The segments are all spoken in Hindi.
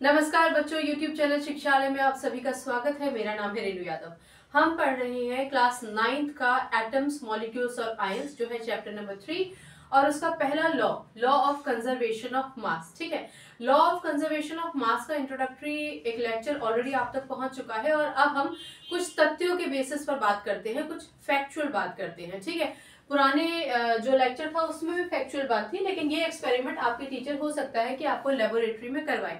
नमस्कार बच्चों, YouTube चैनल शिक्षालय में आप सभी का स्वागत है। मेरा नाम है रेणु यादव। हम पढ़ रहे हैं क्लास 9th का एटम्स, मॉलिक्यूल्स और आयंस, जो है चैप्टर नंबर 3 और उसका पहला लॉ ऑफ कंजर्वेशन ऑफ मास। ठीक है, लॉ ऑफ कंजर्वेशन ऑफ मास का इंट्रोडक्टरी एक लेक्चर ऑलरेडी आप तक पहुंच चुका है और अब हम कुछ तथ्यों के बेसिस पर बात करते हैं, कुछ फैक्चुअल बात करते हैं। ठीक है, पुराने जो लेक्चर था उसमें भी फैक्चुअल बात थी, लेकिन ये एक्सपेरिमेंट आपके टीचर हो सकता है कि आपको लेबोरेटरी में करवाएं।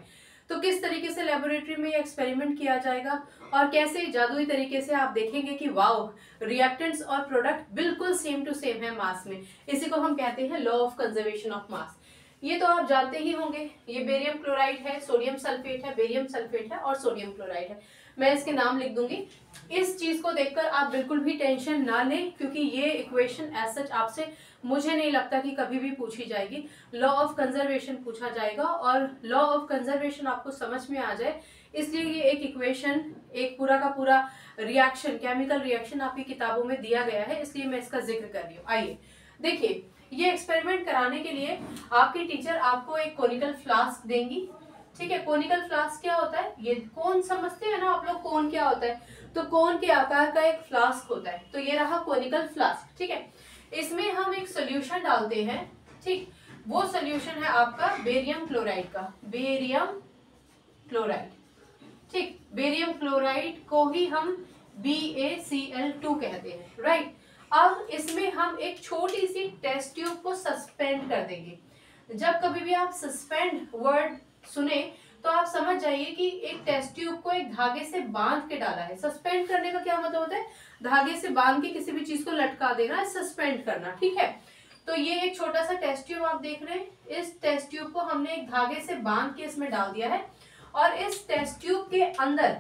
तो किस तरीके से लेबोरेटरी में ये एक्सपेरिमेंट किया जाएगा और कैसे जादुई तरीके से आप देखेंगे कि वाओ, रिएक्टेंट्स और प्रोडक्ट बिल्कुल सेम टू सेम है मास में। इसी को हम कहते हैं लॉ ऑफ कंजर्वेशन ऑफ मास। ये तो आप जानते ही होंगे। ये बेरियम क्लोराइड है, सोडियम सल्फेट है, बेरियम सल्फेट है और सोडियम क्लोराइड है। मैं इसके नाम लिख दूंगी। इस चीज को देखकर आप बिल्कुल भी टेंशन ना लें, क्योंकि ये इक्वेशन एज सच आपसे मुझे नहीं लगता कि कभी भी पूछी जाएगी। लॉ ऑफ कंजर्वेशन पूछा जाएगा और लॉ ऑफ कंजर्वेशन आपको समझ में आ जाए, इसलिए ये एक इक्वेशन, एक पूरा का पूरा रिएक्शन, केमिकल रिएक्शन आपकी किताबों में दिया गया है, इसलिए मैं इसका जिक्र कर रही हूँ। आइए देखिए, ये एक्सपेरिमेंट कराने के लिए आपकी टीचर आपको एक कोनिकल फ्लास्क देंगी। ठीक है, कोनिकल फ्लास्क क्या होता है? ये कोन समझते हैं ना आप लोग, कोन क्या होता है? तो कोन के आकार का एक फ्लास्क होता है। तो ये रहा कोनिकल फ्लास्क। ठीक है, इसमें हम एक सोल्यूशन डालते हैं। ठीक, वो सोल्यूशन है आपका बेरियम क्लोराइड का, बेरियम क्लोराइड। ठीक, बेरियम क्लोराइड को ही हम BaCl2 कहते हैं, राइट। अब इसमें हम एक छोटी सी टेस्ट ट्यूब को सस्पेंड कर देंगे। जब कभी भी आप सस्पेंड वर्ड सुने तो आप समझ जाइए कि एक टेस्ट ट्यूब को एक धागे से बांध के डाला है। सस्पेंड करने का क्या मतलब होता है? धागे से बांध के किसी भी चीज को लटका देना, सस्पेंड करना। ठीक है, तो ये एक छोटा सा टेस्ट ट्यूब आप देख रहे हैं। इस टेस्ट ट्यूब को हमने एक धागे से बांध के इसमें डाल दिया है और इस टेस्ट ट्यूब के अंदर,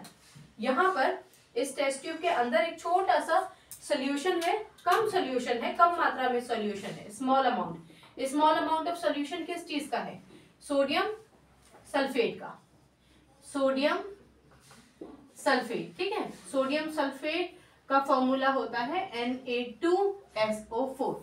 यहाँ पर इस टेस्ट ट्यूब के अंदर एक छोटा सा सोल्यूशन है, कम सोल्यूशन है, कम मात्रा में सोल्यूशन है, small amount. Small amount of solution किस चीज का है? सोडियम सल्फेट का, सोडियम सल्फेट। ठीक है, सोडियम सल्फेट का फॉर्मूला होता है Na2SO4।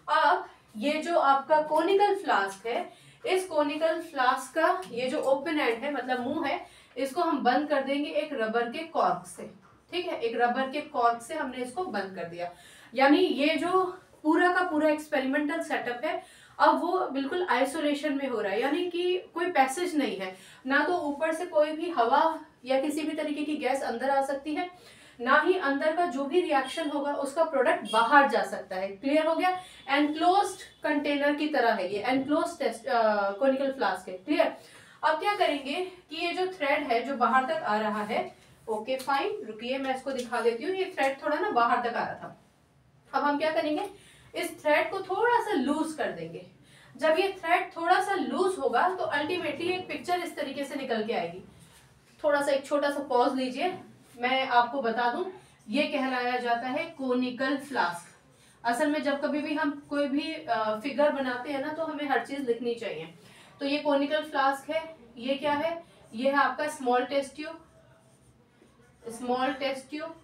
अब ये जो आपका कोनिकल फ्लास्क है, इस कोनिकल फ्लास्क का ये जो ओपन एंड है, मतलब मुंह है, इसको हम बंद कर देंगे एक रबर के कॉर्क से। ठीक है, एक रबर के कॉर्क से हमने इसको बंद कर दिया। यानी ये जो पूरा का पूरा एक्सपेरिमेंटल सेटअप है, अब वो बिल्कुल आइसोलेशन में हो रहा है, यानी कि कोई पैसेज नहीं है, ना तो ऊपर से कोई भी हवा या किसी भी तरीके की गैस अंदर आ सकती है, ना ही अंदर का जो भी रिएक्शन होगा उसका प्रोडक्ट बाहर जा सकता है। क्लियर हो गया? एनक्लोज्ड कंटेनर की तरह है ये, एनक्लोज्ड कोनिकल फ्लास्क है। क्लियर? अब क्या करेंगे कि ये जो थ्रेड है जो बाहर तक आ रहा है, ओके फाइन, रुकिए मैं इसको दिखा देती हूँ। ये थ्रेड थोड़ा ना बाहर तक आ रहा था। अब हम क्या करेंगे, इस थ्रेड को थोड़ा सा लूज कर देंगे। जब ये थ्रेड थोड़ा सा लूज होगा तो अल्टीमेटली एक पिक्चर इस तरीके से निकल के आएगी। थोड़ा सा एक छोटा सा पॉज लीजिए, मैं आपको बता दूं, ये कहलाया जाता है कोनिकल फ्लास्क। असल में जब कभी भी हम कोई भी फिगर बनाते हैं ना, तो हमें हर चीज लिखनी चाहिए। तो ये कोनिकल फ्लास्क है। ये क्या है? ये है आपका small test tube, small test tube.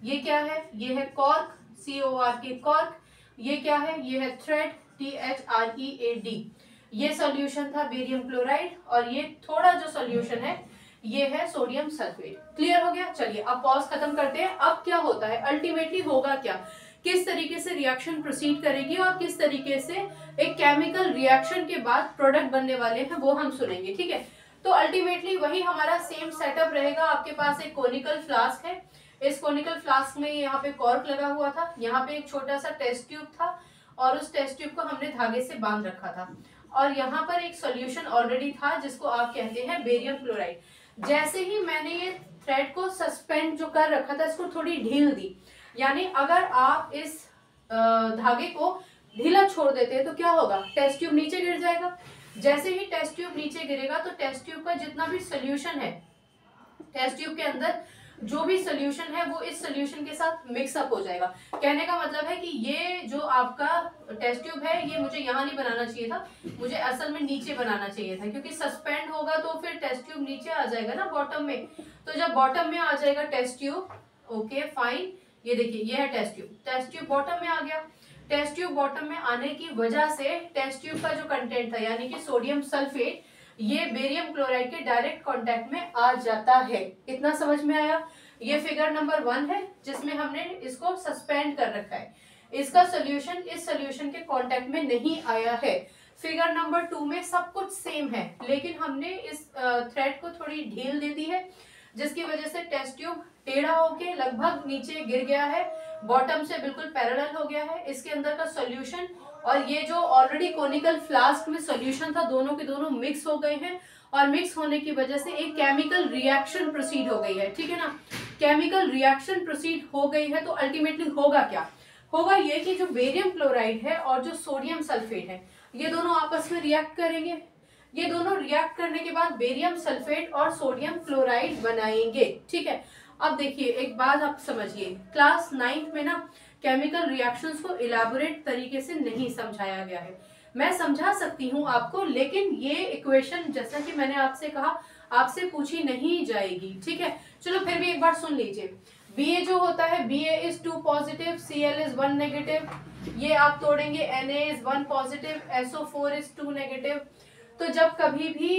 ये क्या है? ये है कॉर्क, CORK, कॉर्क। ये क्या है? ये है थ्रेड, THREAD। ये सॉल्यूशन था बेरियम क्लोराइड और ये थोड़ा जो सॉल्यूशन है ये है सोडियम सल्फेट। क्लियर हो गया? चलिए अब पॉज खत्म करते हैं। अब क्या होता है, अल्टीमेटली होगा क्या, किस तरीके से रिएक्शन प्रोसीड करेगी और किस तरीके से एक केमिकल रिएक्शन के बाद प्रोडक्ट बनने वाले हैं, वो हम सुनेंगे। ठीक है, तो अल्टीमेटली वही हमारा सेम सेटअप रहेगा। आपके पास एक कोनिकल फ्लास्क है, इस कोनिकल फ्लास्क में यहाँ पे कॉर्क लगा हुआ था, यहाँ पे एक छोटा सा टेस्ट ट्यूब था और उस टेस्ट ट्यूब को हमने धागे से बांध रखा था और यहाँ पर एक सॉल्यूशन ऑलरेडी था जिसको आप कहते हैं बेरियम क्लोराइड। जैसे ही मैंने ये थ्रेड को सस्पेंड जो कर रखा था, इसको थोड़ी ढील दी, यानी अगर आप इस धागे को ढीला छोड़ देते हैं तो क्या होगा, टेस्ट ट्यूब नीचे गिर जाएगा। जैसे ही टेस्ट ट्यूब नीचे गिरेगा तो टेस्ट ट्यूब का जितना भी सोल्यूशन है, टेस्ट ट्यूब के अंदर जो भी सोल्यूशन है वो इस सोल्यूशन के साथ मिक्सअप हो जाएगा। कहने का मतलब है कि ये जो आपका टेस्ट ट्यूब है, ये मुझे यहाँ नहीं बनाना चाहिए था, मुझे असल में नीचे बनाना चाहिए था, क्योंकि सस्पेंड होगा तो फिर टेस्ट ट्यूब नीचे आ जाएगा ना, बॉटम में। तो जब बॉटम में आ जाएगा टेस्ट ट्यूब, ओके फाइन, ये देखिए ये है test tube, test tube bottom में आ गया। टेस्ट ट्यूब बॉटम में आने की वजह से टेस्ट ट्यूब का जो कंटेंट था, यानी कि सोडियम सल्फेट, ये बेरियम क्लोराइड के डायरेक्ट कांटेक्ट में आ जाता है। इतना समझ में आया? ये फिगर नंबर 1 है जिसमें हमने इसको सस्पेंड कर रखा है, इसका सोल्यूशन इस सोल्यूशन के कांटेक्ट में नहीं आया है। फिगर नंबर 2 में सब कुछ सेम है, लेकिन हमने इस थ्रेड को थोड़ी ढील दे दी है, जिसकी वजह से टेस्ट ट्यूब टेढ़ा होके लगभग नीचे गिर गया है, बॉटम से बिल्कुल पैरेलल हो गया है। इसके अंदर का सॉल्यूशन और ये जो ऑलरेडी कोनिकल फ्लास्क में सॉल्यूशन था, दोनों के दोनों मिक्स हो गए हैं, और मिक्स होने की वजह से एक केमिकल रिएक्शन प्रोसीड हो गई है। ठीक है ना? केमिकल रिएक्शन प्रोसीड हो गई है तो अल्टीमेटली होगा क्या? होगा ये कि जो बेरियम क्लोराइड है और जो सोडियम सल्फेट है, ये दोनों आपस में रिएक्ट करेंगे। ये दोनों रिएक्ट करने के बाद बेरियम सल्फेट और सोडियम क्लोराइड बनाएंगे। ठीक है? अब देखिए एक बात आप समझिए, क्लास 9th में ना केमिकल रिएक्शंस को इलैबोरेट तरीके से नहीं समझाया गया है। मैं समझा सकती हूँ आपको, लेकिन ये इक्वेशन जैसा कि मैंने आपसे कहा आपसे पूछी नहीं जाएगी। ठीक है? चलो फिर भी एक बार सुन लीजिए। Ba जो होता है, Ba is 2 positive, Cl is 1 negative, ये आप तोड़ेंगे, Na is 1 positive, SO4 is 2 negative. तो जब कभी भी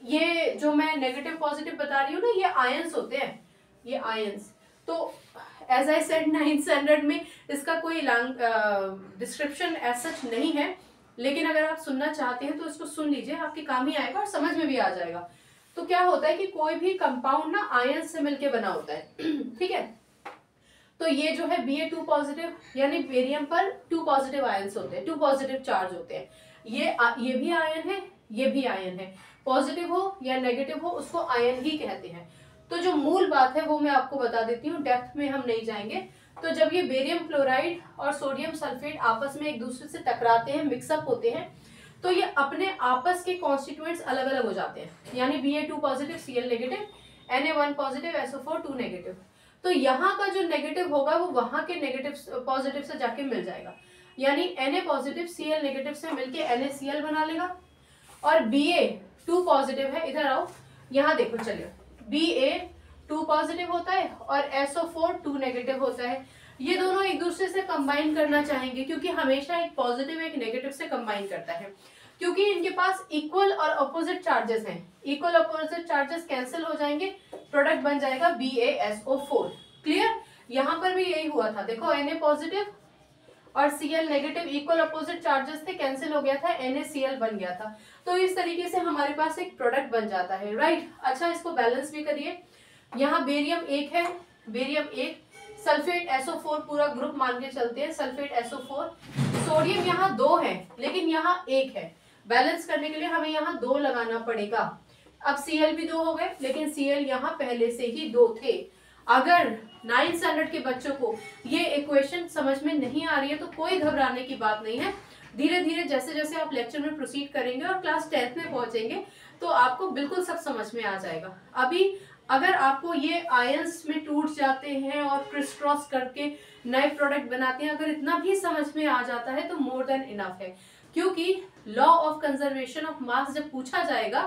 ये जो मैं नेगेटिव पॉजिटिव बता रही हूँ ना, ये आयंस होते हैं, ये आयंस। तो as I said 9th standard में इसका कोई डिस्क्रिप्शन एज सच नहीं है, लेकिन अगर आप सुनना चाहते हैं तो इसको सुन लीजिए, आपके काम ही आएगा और समझ में भी आ जाएगा। तो क्या होता है कि कोई भी कंपाउंड ना आयन से मिलके बना होता है। ठीक है? तो ये जो है Ba2 पॉजिटिव, यानी बेरियम पर 2 पॉजिटिव आयंस होते हैं, 2 पॉजिटिव चार्ज होते हैं। ये भी आयन है, ये भी आयन है, पॉजिटिव हो या नेगेटिव हो उसको आयन ही कहते हैं। तो जो मूल बात है वो मैं आपको बता देती हूँ, डेप्थ में हम नहीं जाएंगे। तो जब ये बेरियम क्लोराइड और सोडियम सल्फेट आपस में एक दूसरे से टकराते हैं, मिक्सअप होते हैं, तो ये अपने आपस के कॉन्स्टिट्यूएंट्स अलग अलग हो जाते हैं, यानी Ba2 positive, Cl negative, Na1 positive, SO4 2 negative. तो यहाँ का जो नेगेटिव होगा वो वहां के नेगेटिव पॉजिटिव से जाके मिल जाएगा, यानी Na पॉजिटिव Cl नेगेटिव से मिलके NaCl बना लेगा। और Ba2 पॉजिटिव है, इधर आओ, यहाँ देखो, चलिए, Ba2 पॉजिटिव होता है और SO4 2 नेगेटिव होता है। ये दोनों एक दूसरे से कंबाइन करना चाहेंगे, क्योंकि हमेशा एक पॉजिटिव एक नेगेटिव से कंबाइन करता है, क्योंकि इनके पास इक्वल और अपोजिट चार्जेस हैं। इक्वल अपोजिट चार्जेस कैंसिल हो जाएंगे, प्रोडक्ट बन जाएगा BaSO4। क्लियर? यहाँ पर भी यही हुआ था, देखो Na पॉजिटिव और Cl negative, equal opposite charges थे, कैंसिल हो गया था, NaCl बन गया था। तो इस तरीके से हमारे पास एक प्रोडक्ट बन जाता है, राइट? अच्छा, इसको बैलेंस भी करिए। यहाँ बेरियम 1 है, बेरियम 1, सल्फेट SO4 पूरा ग्रुप मान के चलते हैं, सल्फेट SO4। सोडियम यहाँ 2 है लेकिन यहाँ 1 है, बैलेंस करने के लिए हमें यहाँ 2 लगाना पड़ेगा। अब Cl भी 2 हो गए, लेकिन Cl यहाँ पहले से ही 2 थे। अगर 9th स्टैंडर्ड के बच्चों को ये इक्वेशन समझ में नहीं आ रही है तो कोई घबराने की बात नहीं है। धीरे धीरे जैसे जैसे आप लेक्चर में प्रोसीड करेंगे और क्लास 10th में पहुंचेंगे तो आपको बिल्कुल सब समझ में आ जाएगा। अभी अगर आपको ये आयंस में टूट जाते हैं और क्रिस क्रॉस करके नए प्रोडक्ट बनाते हैं, अगर इतना भी समझ में आ जाता है तो मोर देन इनफ है, क्योंकि लॉ ऑफ कंजर्वेशन ऑफ मास जब पूछा जाएगा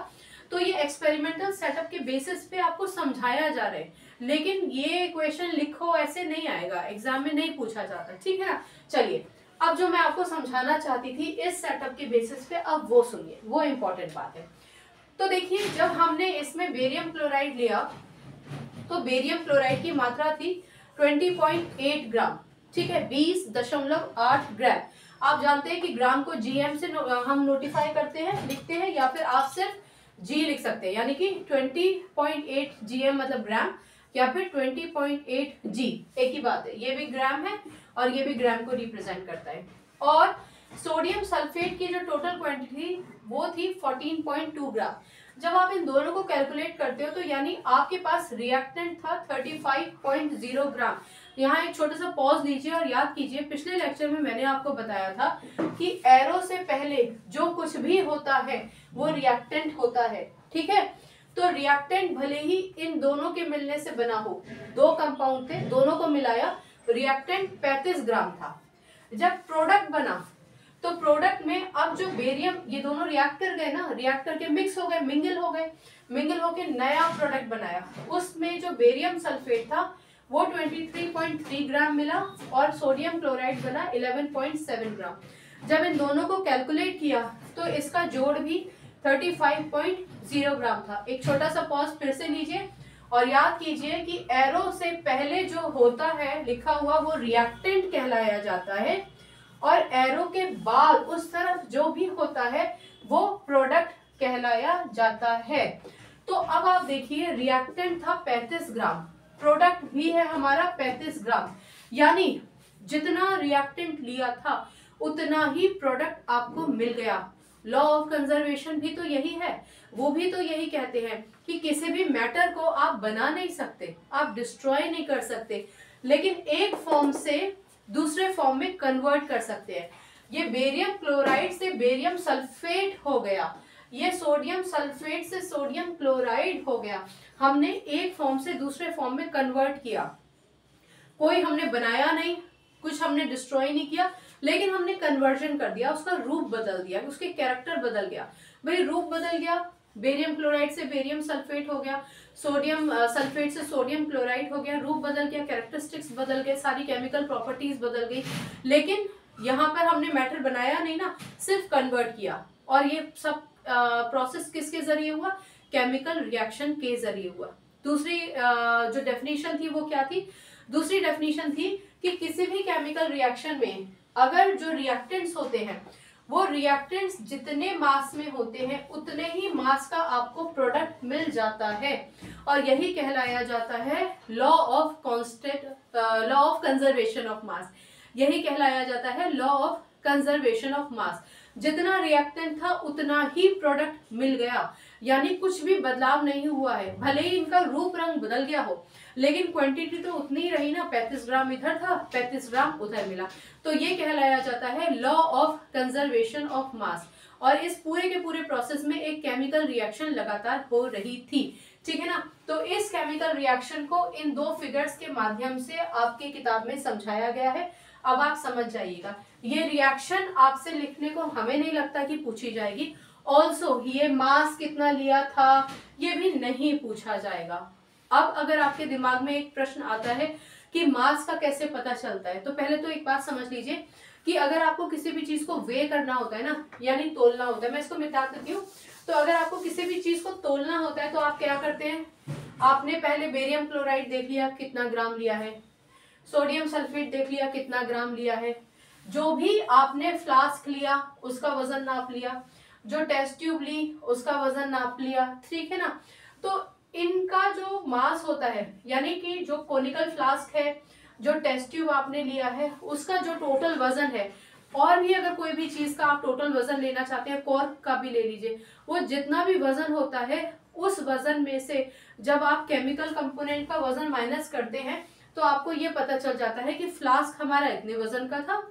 तो ये एक्सपेरिमेंटल सेटअप के बेसिस पे आपको समझाया जा रहा है, लेकिन ये क्वेश्चन लिखो ऐसे नहीं आएगा, एग्जाम में नहीं पूछा जाता। ठीक है ना? चलिए, अब जो मैं आपको समझाना चाहती थी इस सेटअप के बेसिस पे, अब वो सुनिए, वो इम्पोर्टेंट बात है। तो देखिए, जब हमने इसमें बेरियम क्लोराइड लिया तो बेरियम क्लोराइड की मात्रा थी 20.8 ग्राम। ठीक है? 20.8 ग्राम। आप जानते हैं कि ग्राम को GM से हम नोटिफाई करते हैं, लिखते हैं, या फिर आप सिर्फ G लिख सकते हैं, यानी कि 20.8 GM मतलब ग्राम, या फिर 20.8 G, एक ही बात है। ये भी ग्राम है और ये भी ग्राम को रिप्रेजेंट करता है। और सोडियम सल्फेट की जो टोटल क्वांटिटी थी वो थी 14.2 ग्राम। जब आप इन दोनों को कैलकुलेट करते हो तो यानी आपके पास रिएक्टेंट था 35.0 ग्राम। यहाँ एक छोटा सा पॉज लीजिए और याद कीजिए, पिछले लेक्चर में मैंने आपको बताया था कि एरो से पहले जो कुछ भी होता है वो रिएक्टेंट होता है। ठीक है? तो रिएक्टेंट भले ही इन दोनों के मिलने से बना हो, 2 कंपाउंड थे, दोनों को मिलाया, रिएक्टेंट 35 ग्राम था। जब प्रोडक्ट बना तो प्रोडक्ट में अब जो बेरियम, ये दोनों रिएक्ट कर गए ना, रिएक्ट करके मिक्स हो गए, मिंगल हो गए, मिंगल होके नया प्रोडक्ट बनाया। उसमें जो बेरियम सल्फेट था वो 23.3 ग्राम मिला और सोडियम क्लोराइड बना 11.7 ग्राम। जब इन दोनों को कैलकुलेट किया तो इसका जोड़ भी 35.0 ग्राम था। एक छोटा सा पॉज फिर से लीजिए और याद कीजिए कि एरो से पहले जो होता है लिखा हुआ वो रिएक्टेंट कहलाया जाता है, और एरो के बाद उस तरफ जो भी होता है वो प्रोडक्ट कहलाया जाता है। तो अब आप देखिए रिएक्टेंट था 35 ग्राम, प्रोडक्ट भी है हमारा 35 ग्राम, यानी जितना रिएक्टेंट लिया था उतना ही प्रोडक्ट आपको मिल गया। लॉ ऑफ कंजर्वेशन भी तो यही है, वो भी तो यही कहते हैं कि किसी भी मैटर को आप बना नहीं सकते, आप डिस्ट्रॉय नहीं कर सकते, लेकिन एक फॉर्म से दूसरे फॉर्म में कन्वर्ट कर सकते हैं। ये बेरियम क्लोराइड से बेरियम सल्फेट हो गया, ये सोडियम सल्फेट से सोडियम क्लोराइड हो गया। हमने एक फॉर्म से दूसरे फॉर्म में कन्वर्ट किया, कोई हमने बनाया नहीं, कुछ हमने डिस्ट्रॉय नहीं किया, लेकिन हमने कन्वर्जन कर दिया, उसका रूप बदल दिया, उसके कैरेक्टर बदल गया। भाई रूप बदल गया, बेरियम क्लोराइड से बेरियम सल्फेट हो गया, सोडियम सल्फेट से सोडियम क्लोराइड हो गया, रूप बदल गया, कैरेक्टरिस्टिक्स बदल गए, सारी केमिकल प्रॉपर्टीज बदल गई, लेकिन यहाँ पर हमने मैटर बनाया नहीं ना, सिर्फ कन्वर्ट किया। और ये सब प्रोसेस किसके जरिए हुआ? केमिकल रिएक्शन के जरिए हुआ। दूसरी जो डेफिनेशन थी वो क्या थी? दूसरी डेफिनेशन थी कि किसी भी केमिकल रिएक्शन में अगर जो रिएक्टेंट्स होते हैं वो रिएक्टेंट्स जितने मास में होते हैं उतने ही मास का आपको प्रोडक्ट मिल जाता है, और यही कहलाया जाता है लॉ ऑफ कंजर्वेशन ऑफ मास। यही कहलाया जाता है लॉ ऑफ कंजर्वेशन ऑफ मास। जितना रिएक्टेंट था उतना ही प्रोडक्ट मिल गया, यानी कुछ भी बदलाव नहीं हुआ है। भले ही इनका रूप रंग बदल गया हो, लेकिन क्वांटिटी तो उतनी ही रही ना, 35 ग्राम इधर था, 35 ग्राम उधर मिला। तो ये कहलाया जाता है लॉ ऑफ कंजर्वेशन ऑफ मास। और इस पूरे के पूरे प्रोसेस में एक केमिकल रिएक्शन लगातार हो रही थी, ठीक है ना। तो इस केमिकल रिएक्शन को इन दो फिगर्स के माध्यम से आपकी किताब में समझाया गया है। अब आप समझ जाइएगा, ये रिएक्शन आपसे लिखने को हमें नहीं लगता कि पूछी जाएगी। ऑल्सो ये मास कितना लिया था ये भी नहीं पूछा जाएगा। अब अगर आपके दिमाग में एक प्रश्न आता है कि मास का कैसे पता चलता है, तो पहले तो एक बात समझ लीजिए कि अगर आपको किसी भी चीज को वे करना होता है ना, यानी तोलना होता है, मैं इसको मिटा देती हूँ। तो अगर आपको किसी भी चीज को तोलना होता है तो आप क्या करते हैं? आपने पहले बेरियम क्लोराइड देख लिया कितना ग्राम लिया है, सोडियम सल्फेट देख लिया कितना ग्राम लिया है, जो भी आपने फ्लास्क लिया उसका वजन नाप लिया, जो टेस्ट ट्यूब ली उसका वजन नाप लिया, ठीक है ना। तो इनका जो मास होता है, यानी कि जो कोनिकल फ्लास्क है, जो टेस्ट ट्यूब आपने लिया है, उसका जो टोटल वजन है, और भी अगर कोई भी चीज का आप टोटल वजन लेना चाहते हैं, कॉर्क का भी ले लीजिए, वो जितना भी वजन होता है उस वजन में से जब आप केमिकल कंपोनेंट का वजन माइनस करते हैं तो आपको ये पता चल जाता है कि फ्लास्क हमारा इतने वजन का था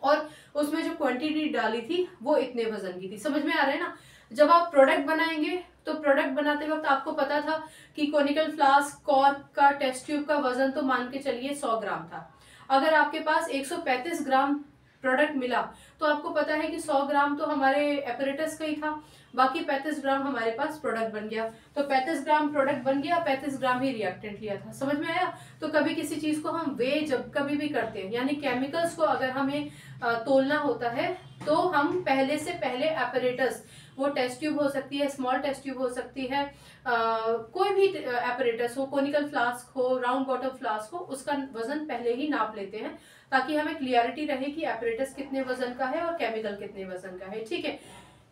और उसमें जो क्वांटिटी डाली थी वो इतने वजन की थी। समझ में आ रहा है ना। जब आप प्रोडक्ट बनाएंगे तो प्रोडक्ट बनाते वक्त आपको पता था कि कोनिकल फ्लास्क, कॉर्क का, टेस्ट ट्यूब का वजन तो मान के चलिए 100 ग्राम था। अगर आपके पास 135 ग्राम प्रोडक्ट मिला तो आपको पता है कि 100 ग्राम तो हमारे एपरेटस का ही था, बाकी 35 ग्राम हमारे पास प्रोडक्ट बन गया। तो 35 ग्राम प्रोडक्ट बन गया, 35 ग्राम ही रिएक्टेंट लिया था। समझ में आया। तो कभी किसी चीज को हम वे जब कभी भी करते हैं, यानी केमिकल्स को अगर हमें तोलना होता है तो हम पहले से पहले एपरेटस, वो टेस्ट ट्यूब हो सकती है, स्मॉल टेस्ट ट्यूब हो सकती है, कोई भी एपरेटस हो, कोनिकल फ्लास्क हो, राउंड बॉटम फ्लास्क हो, उसका वजन पहले ही नाप लेते हैं ताकि हमें क्लियरिटी रहे कि एपरेटस कितने वजन का है और केमिकल कितने वजन का है। ठीक है,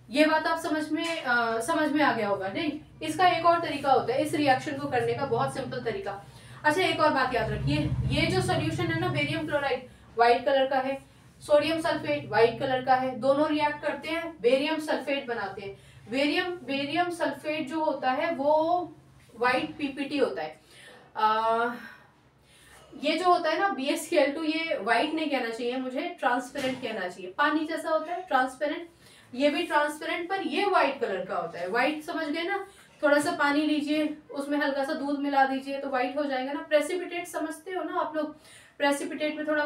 ये बात आप समझ में आ गया होगा। नहीं, इसका एक और तरीका होता है इस रिएक्शन को करने का, बहुत सिंपल तरीका। अच्छा, एक और बात याद रखिए, ये जो सोल्यूशन है ना, बेरियम क्लोराइड व्हाइट कलर का है, सोडियम सल्फेट व्हाइट कलर का है, दोनों रिएक्ट करते हैं, बेरियम सल्फेट बनाते हैं। बेरियम सल्फेट जो होता है वो व्हाइट पीपीटी होता है। ये जो होता है ना BaCl2, ये व्हाइट नहीं कहना चाहिए मुझे, ट्रांसपेरेंट कहना चाहिए। पानी जैसा होता है ट्रांसपेरेंट, ये भी ट्रांसपेरेंट, पर ये व्हाइट कलर का होता है। व्हाइट समझ गए ना। थोड़ा सा पानी लीजिए, उसमें हल्का सा दूध मिला दीजिए तो व्हाइट हो जाएगा ना। प्रेसिपिटेट समझते हो ना आप लोग, प्रेसिपिटेट में थोड़ा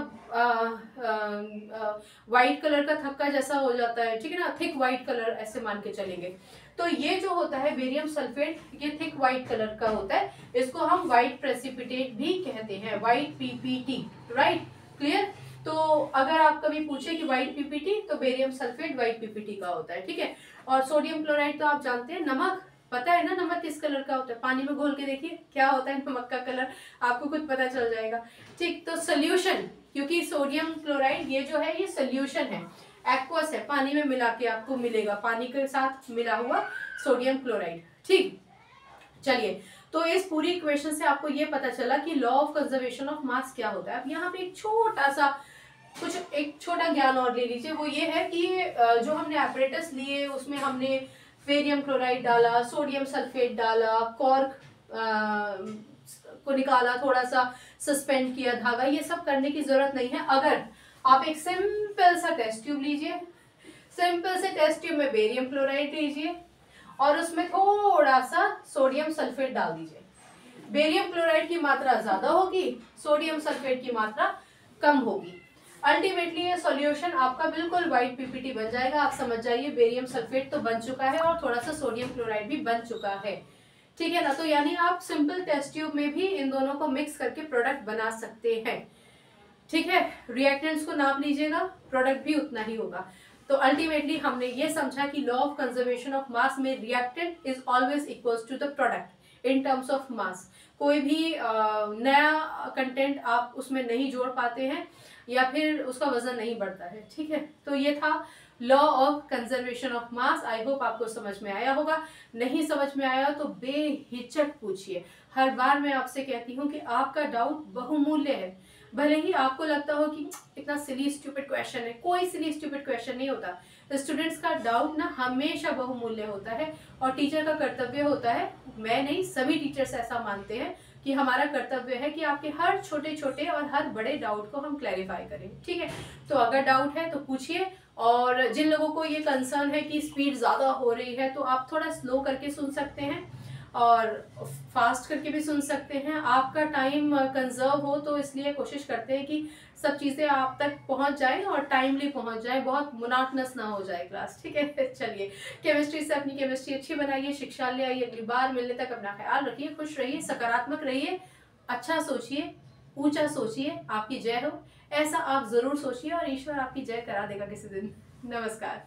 व्हाइट कलर का थक्का जैसा हो जाता है, ठीक है ना, थिक व्हाइट कलर ऐसे मान के चलेंगे। तो ये जो होता है बेरियम सल्फेट, ये थिक व्हाइट कलर का होता है, इसको हम व्हाइट प्रेसिपिटेट भी कहते हैं, व्हाइट पीपीटी। Right, clear. तो अगर आप कभी पूछे कि व्हाइट पीपीटी, तो बेरियम सल्फेट व्हाइट पीपीटी का होता है। ठीक है, और सोडियम क्लोराइड तो आप जानते हैं नमक, पता है ना नमक किस कलर का होता है, पानी में घोल के देखिए क्या होता है नमक का कलर, आपको खुद पता चल जाएगा। ठीक, तो सोल्यूशन, क्योंकि सोडियम क्लोराइड ये जो है ये सोल्यूशन है, एक्वस है, पानी में मिला के आपको मिलेगा, पानी के साथ मिला हुआ सोडियम क्लोराइड। ठीक, चलिए, तो इस पूरी इक्वेशन से आपको ये पता चला कि लॉ ऑफ कंजर्वेशन ऑफ मास क्या होता है। अब यहाँ पे एक छोटा ज्ञान और ले लीजिए, वो ये है कि जो हमने एपरेटस लिए उसमें हमने बेरियम क्लोराइड डाला, सोडियम सल्फेट डाला, कॉर्क को निकाला, थोड़ा सा सस्पेंड किया धागा, ये सब करने की जरूरत नहीं है। अगर आप एक सिंपल सा टेस्ट ट्यूब लीजिए, सिंपल से टेस्ट ट्यूब में बेरियम क्लोराइड लीजिए और उसमें थोड़ा सा सोडियम सल्फेट डाल दीजिए, बेरियम क्लोराइड की मात्रा ज्यादा होगी, सोडियम सल्फेट की मात्रा कम होगी। अल्टीमेटली ये सॉल्यूशन आपका बिल्कुल व्हाइट पीपीटी बन जाएगा। आप समझ जाइए बेरियम सल्फेट तो बन चुका है और थोड़ा सा सोडियम क्लोराइड भी बन चुका है, ठीक है ना। तो यानी आप सिंपल टेस्ट ट्यूब में भी इन दोनों को मिक्स करके प्रोडक्ट बना सकते हैं, ठीक है। रिएक्टेंट्स को नाप लीजिएगा, प्रोडक्ट भी उतना ही होगा। तो अल्टीमेटली हमने ये समझा कि law of conservation of mass में reactant is always equals to the product in terms of mass. कोई भी नया कंटेंट आप उसमें नहीं जोड़ पाते हैं या फिर उसका वजन नहीं बढ़ता है, ठीक है। तो ये था law of conservation of mass. I hope आपको समझ में आया होगा। नहीं समझ में आया तो बेहिचक पूछिए। हर बार मैं आपसे कहती हूँ कि आपका डाउट बहुमूल्य है। भले ही आपको लगता हो कि इतना सिली स्टूपिड क्वेश्चन है, कोई सिली स्टूपिड क्वेश्चन नहीं होता। स्टूडेंट्स का डाउट ना हमेशा बहुमूल्य होता है और टीचर का कर्तव्य होता है, मैं नहीं सभी टीचर्स ऐसा मानते हैं कि हमारा कर्तव्य है कि आपके हर छोटे छोटे और हर बड़े डाउट को हम क्लैरिफाई करें, ठीक है। तो अगर डाउट है तो पूछिए, और जिन लोगों को ये कंसर्न है कि स्पीड ज़्यादा हो रही है तो आप थोड़ा स्लो करके सुन सकते हैं और फास्ट करके भी सुन सकते हैं। आपका टाइम कंजर्व हो तो इसलिए कोशिश करते हैं कि सब चीज़ें आप तक पहुंच जाए और टाइमली पहुंच जाए, बहुत मोनोटोनस ना हो जाए क्लास, ठीक है। चलिए, केमिस्ट्री से अपनी केमिस्ट्री अच्छी बनाइए, शिक्षा ले आइए। अगली बार मिलने तक अपना ख्याल रखिए, खुश रहिए, सकारात्मक रहिए, अच्छा सोचिए, ऊंचा सोचिए। आपकी जय हो, ऐसा आप जरूर सोचिए और ईश्वर आपकी जय करा देगा किसी दिन। नमस्कार।